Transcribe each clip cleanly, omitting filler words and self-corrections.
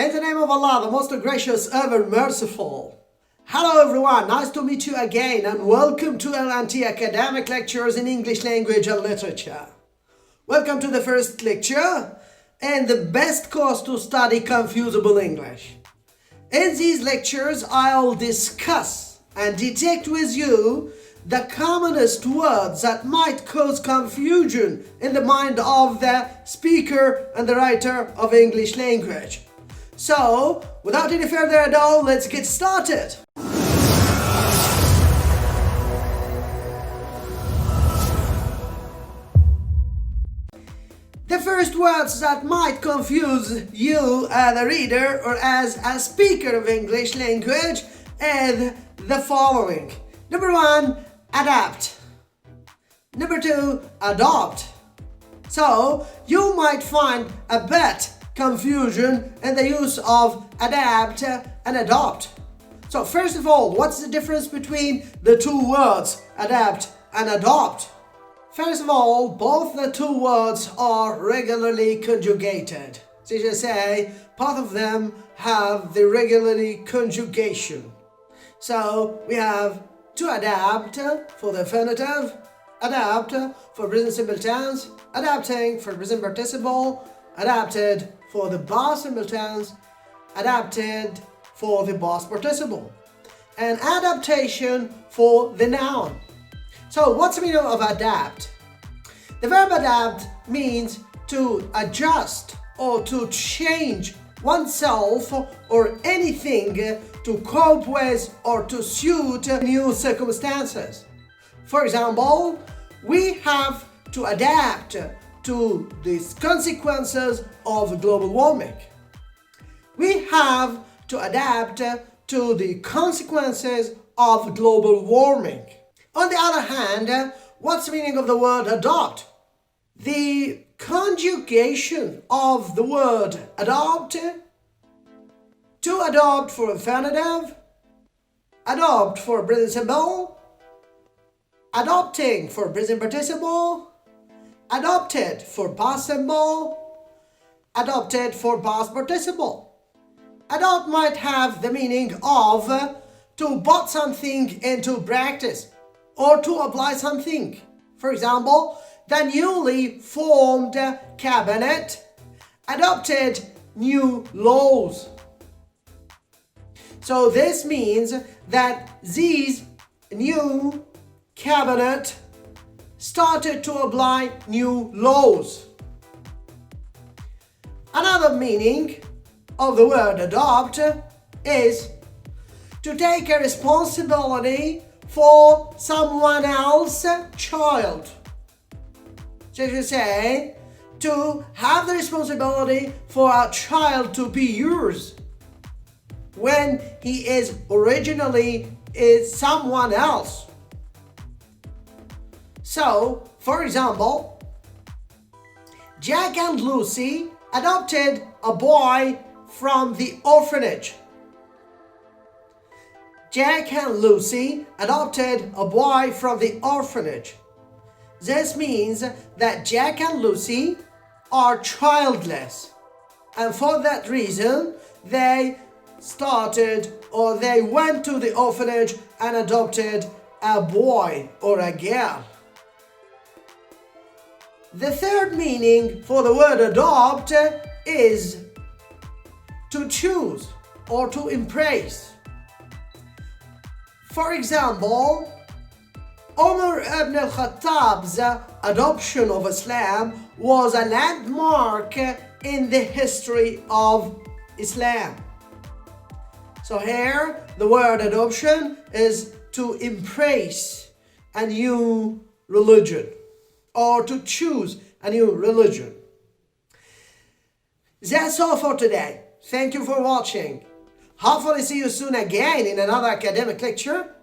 In the name of Allah, the most gracious, ever merciful. Hello everyone, nice to meet you again and welcome to LNT Academic Lectures in English Language and Literature. Welcome to the first lecture and the best course to study Confusable English. In these lectures, I'll discuss and detect with you the commonest words that might cause confusion in the mind of the speaker and the writer of English language. So, without any further ado, let's get started. The first words that might confuse you as a reader or as a speaker of English language is the following. Number 1, adapt. Number 2, adopt. So, you might find a bit confusion in the use of adapt and adopt. So first of all, what's the difference between the two words adapt and adopt? First of all, both the two words are regularly conjugated. So you say both of them have the regularly conjugation. So we have to adapt for the affirmative, adapt for present simple tense, adapting for present participle, adapted for the past simple tense, adapted for the past participle, and adaptation for the noun. So what's the meaning of adapt? The verb adapt means to adjust or to change oneself or anything to cope with or to suit new circumstances. For example, we have to adapt to the consequences of global warming. We have to adapt to the consequences of global warming. On the other hand, what's the meaning of the word adopt? The conjugation of the word adopt, to adopt for affirmative, adopt for present simple, adopting for present participle, adopted for past simple, adopted for past participle. Adopt might have the meaning of to put something into practice or to apply something. For example, the newly formed cabinet adopted new laws. So this means that these new cabinet started to apply new laws. Another meaning of the word adopt is to take a responsibility for someone else's child. So you say to have the responsibility for a child to be yours when he is originally someone else. So, for example, Jack and Lucy adopted a boy from the orphanage. Jack and Lucy adopted a boy from the orphanage. This means that Jack and Lucy are childless, and for that reason they went to the orphanage and adopted a boy or a girl. The third meaning for the word adopt is to choose or to embrace. For example, Umar ibn al-Khattab's adoption of Islam was a landmark in the history of Islam. So here, the word adoption is to embrace a new religion or to choose a new religion. That's all for today. Thank you for watching. Hopefully see you soon again in another academic lecture.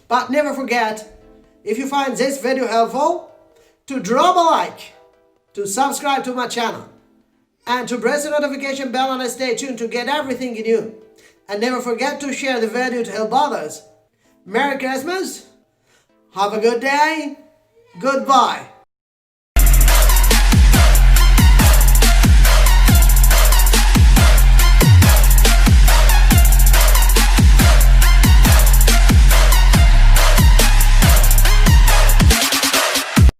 But never forget, if you find this video helpful, to drop a like, to subscribe to my channel, and to press the notification bell and stay tuned to get everything new. And never forget to share the video to help others. Merry Christmas, have a good day, goodbye.